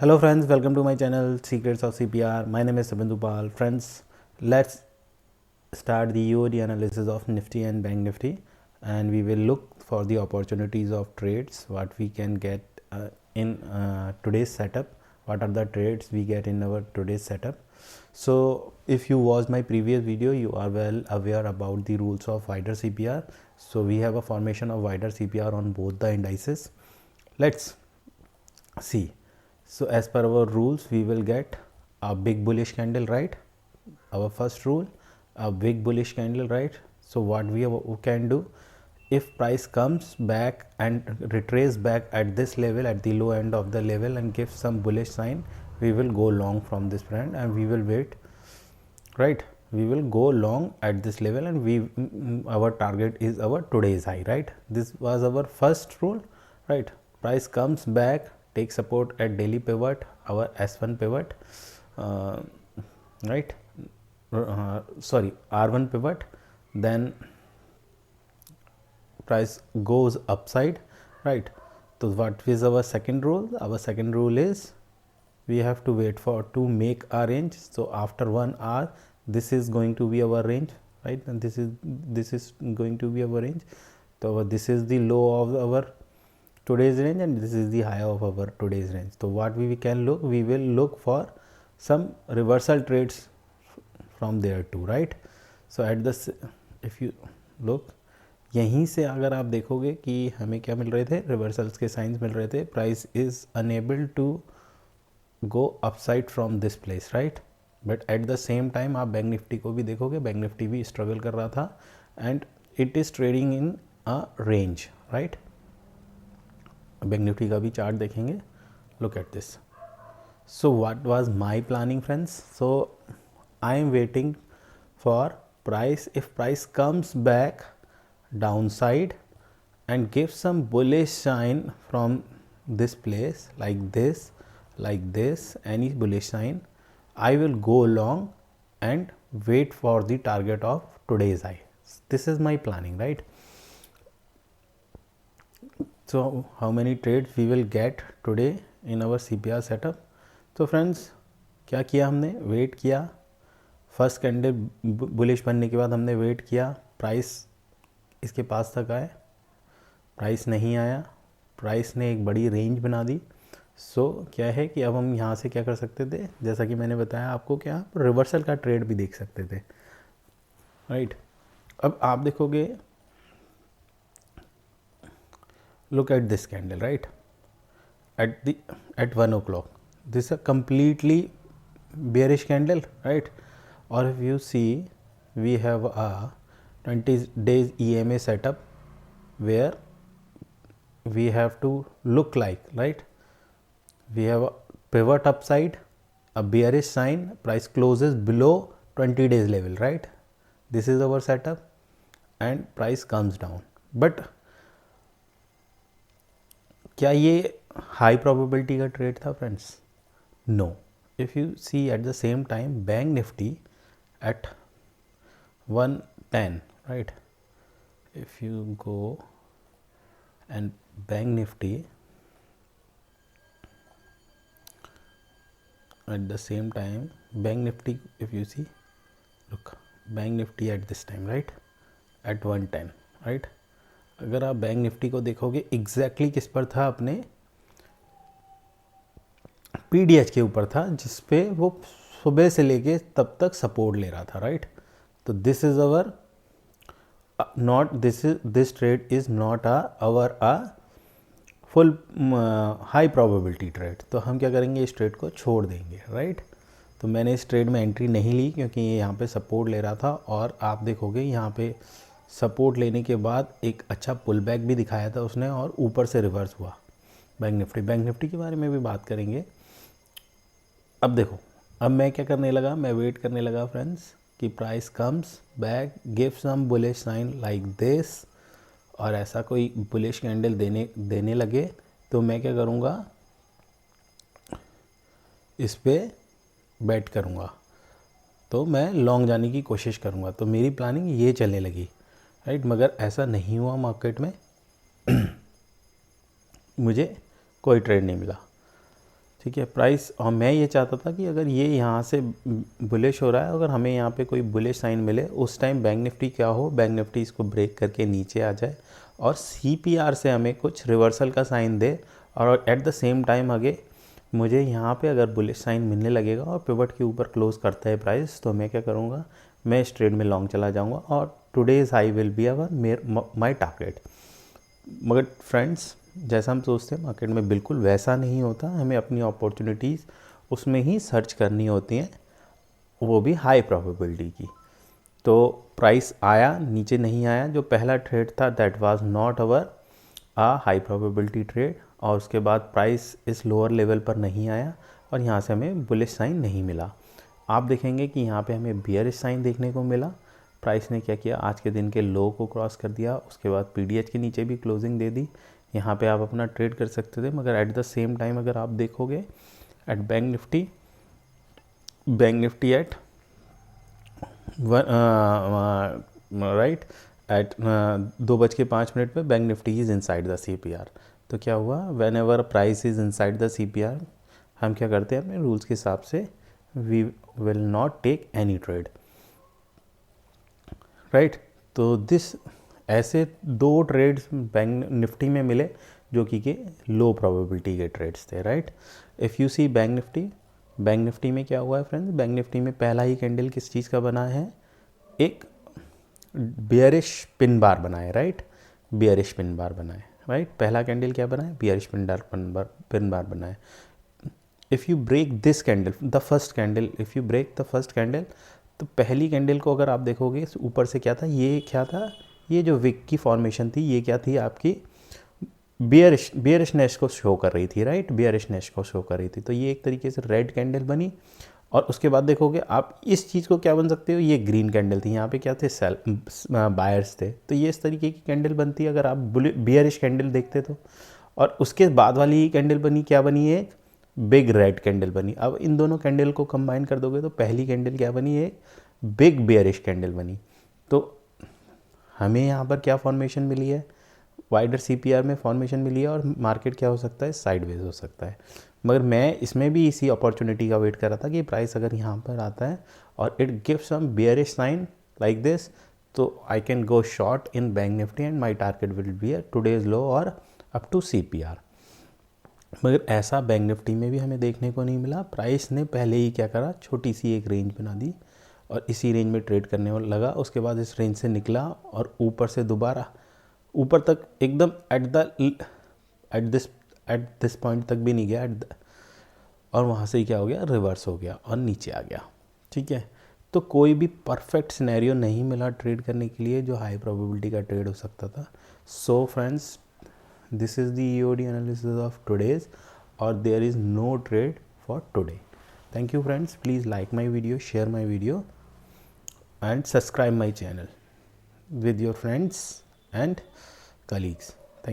Hello friends, welcome to my channel Secrets of CPR. My name is Sabindu Pal. Friends, let's start the UOD analysis of Nifty and Bank Nifty, and we will look for the opportunities of trades what we can get in today's setup. What are the trades we get in our today's setup? So if you watched my previous video, you are well aware about the rules of wider CPR. So we have a formation of wider CPR on both the indices. Let's see. So as per our rules, we will get a big bullish candle, right? Our first rule, a big bullish candle, right? So what we can do, if price comes back and retrace back at this level, at the low end of the level, and gives some bullish sign, we will go long from this brand and we will wait, right? We will go long at this level, and our target is our today's high, right? This was our first rule, right? Price comes back, take support at daily pivot, our S1 pivot, right? Sorry, R1 pivot, then price goes upside, right? So what is our second rule? Our second rule is we have to wait for to make our range. So after 1 hour, this is going to be our range, right? And this is going to be our range. So this is the low of our today's range, and this is the high of our today's range. So what we can look, we will look for some reversal trades from there too, right? So at this, if you look, यहीं से अगर आप देखोगे कि हमें क्या मिल रहे थे, रिवर्सल्स के साइंस मिल रहे थे. Price is unable to go upside from this place, right? But at the same time आप बैंक निफ्टी को भी देखोगे, बैंक निफ्टी भी स्ट्रगल कर रहा था and it is trading in a range, right? Bank Nifty का भी चार्ट देखेंगे. Look at this. So what was my planning friends? So I am waiting for price. If price comes back downside and gives some bullish sign from this place, like this, any bullish sign, I will go long and wait for the target of today's high. This is my planning, right? So how many trades we will get today in our CPR setup? So friends, क्या किया हमने? Wait किया. First candle bullish बनने के बाद हमने wait किया. Price इसके पास तक आए, प्राइस नहीं आया, प्राइस ने एक बड़ी रेंज बना दी. सो क्या है कि अब हम यहाँ से क्या कर सकते थे, जैसा कि मैंने बताया आपको, क्या आप रिवर्सल का ट्रेड भी देख सकते थे, राइट? अब आप देखोगे, look at this candle, right? At 1 o'clock, this is a completely bearish candle, right? Or if you see, we have a 20 days EMA setup where we have to look like, right? We have a pivot upside, a bearish sign, price closes below 20 days level, right? This is our setup, and price comes down. But क्या ये high probability का trade था friends? No. If you see at the same time bank Nifty at 110, right? If you go and bank Nifty at the same time, bank nifty, if you see, look, bank nifty at this time, right, at 110, right? अगर आप bank Nifty को देखोगे, exactly किस पर था? अपने PDH के ऊपर था, जिस पे वो सुबह से लेके तब तक सपोर्ट ले रहा था, राइट? तो this is our not this trade is not our full high probability trade. तो हम क्या करेंगे, इस ट्रेड को छोड़ देंगे, राइट? तो मैंने इस ट्रेड में एंट्री नहीं ली क्योंकि ये यहाँ पे सपोर्ट ले रहा था, और आप देखोगे यहाँ पे सपोर्ट लेने के बाद एक अच्छा पुल बैक भी दिखाया था उसने, और ऊपर से रिवर्स हुआ बैंक निफ्टी के बारे में भी बात करेंगे. अब देखो, अब मैं क्या करने लगा, मैं वेट करने लगा फ्रेंड्स कि price comes back, give some bullish sign like this, और ऐसा कोई बुलिश कैंडल देने लगे तो मैं क्या करूँगा, इस पे बेट करूँगा, तो मैं लॉन्ग जाने की कोशिश करूँगा. तो मेरी प्लानिंग ये चलने लगी, राइट? मगर ऐसा नहीं हुआ मार्केट में. मुझे कोई ट्रेड नहीं मिला. ठीक है प्राइस। और मैं ये चाहता था कि अगर ये यहाँ से बुलिश हो रहा है, अगर हमें यहाँ पे कोई बुलिश साइन मिले उस टाइम बैंक निफ्टी क्या हो, बैंक निफ्टी इसको ब्रेक करके नीचे आ जाए और CPR से हमें कुछ रिवर्सल का साइन दे, और एट द सेम टाइम आगे मुझे यहाँ पे अगर बुलिश साइन मिलने लगेगा और पिवट के ऊपर क्लोज करता है प्राइस, तो मैं क्या करूँगा, मैं इस ट्रेड में लॉन्ग चला जाऊँगा और today's high will be our my target. मगर फ्रेंड्स, जैसा हम सोचते हैं मार्केट में बिल्कुल वैसा नहीं होता। हमें अपनी अपॉर्चुनिटीज़ उसमें ही सर्च करनी होती हैं, वो भी हाई प्रोबेबिलिटी की। तो प्राइस आया, नीचे नहीं आया, जो पहला ट्रेड था that was not our high probability trade, और उसके बाद प्राइस इस लोअर लेवल पर नहीं आया और यहाँ से हमें बुलिश साइन नहीं मिला। आप देखेंगे कि यहाँ पे हमें बियरिश साइन देखने को मिला। प्राइस ने क्या किया, आज के दिन के लो को क्रॉस कर दिया, उसके बाद PDH के नीचे भी क्लोजिंग दे दी। यहाँ पे आप अपना ट्रेड कर सकते थे, मगर एट द सेम टाइम अगर आप देखोगे at bank Nifty at right at 2:05 पे bank Nifty is inside the CPR। तो क्या हुआ, whenever price is inside the CPR, हम क्या करते हैं अपने रूल्स के हिसाब से, we will not take any trade, right. तो दिस ऐसे 2 ट्रेड्स बैंक निफ्टी में मिले जो कि लो प्रोबेबिलिटी के ट्रेड्स थे, right. If you see bank Nifty में क्या हुआ है फ्रेंड्स, बैंक निफ्टी में पहला ही कैंडल किस चीज़ का बना है, एक बियरिश पिन बार बना है, राइट, बियरिश पिन बार बना है, राइट। पहला कैंडल क्या बना है, बियरिश पिन बार बना है। If you break this candle, the first candle, if you break the first candle, तो पहली कैंडल को अगर आप देखोगे ऊपर से क्या था, ये जो विक की फॉर्मेशन थी, ये क्या थी आपकी बियरिशनेस को शो कर रही थी, राइट, बियरिशनेस को शो कर रही थी। तो ये एक तरीके से रेड कैंडल बनी, और उसके बाद देखोगे आप इस चीज़ को क्या बन सकते हो, ये ग्रीन कैंडल थी, यहाँ पे क्या थे, बायर्स थे। तो ये इस तरीके की कैंडल बनती है अगर आप बियरिश कैंडल देखते तो। और उसके बाद वाली ही कैंडल बनी, क्या बनी, एक बिग रेड कैंडल बनी। अब इन दोनों कैंडल को कंबाइन कर दोगे तो पहली कैंडल क्या बनी, एक बिग बियरिश कैंडल बनी। तो हमें यहाँ पर क्या फॉर्मेशन मिली है, वाइडर CPR में फॉर्मेशन मिली है, और मार्केट क्या हो सकता है, साइडवेज हो सकता है। मगर मैं इसमें भी इसी अपॉर्चुनिटी का वेट कर रहा था कि प्राइस अगर यहाँ पर आता है और it gives some bearish sign like this, तो I can go short in Bank Nifty and my target will be today's low और अप टू CPR। मगर ऐसा बैंक निफ्टी में भी हमें देखने को नहीं मिला। प्राइस ने पहले ही क्या करा, छोटी सी एक रेंज बना दी और इसी रेंज में ट्रेड करने लगा। उसके बाद इस रेंज से निकला और ऊपर से दोबारा ऊपर तक एकदम एट दिस पॉइंट तक भी नहीं गया, और वहाँ से ही क्या हो गया, रिवर्स हो गया और नीचे आ गया, ठीक है। तो कोई भी परफेक्ट सिनेरियो नहीं मिला ट्रेड करने के लिए जो हाई प्रोबेबिलिटी का ट्रेड हो सकता था। So friends, this is the EOD analysis of today's, or there is no trade for today. Thank you friends, please like my video, share my video and subscribe my channel with your friends and colleagues.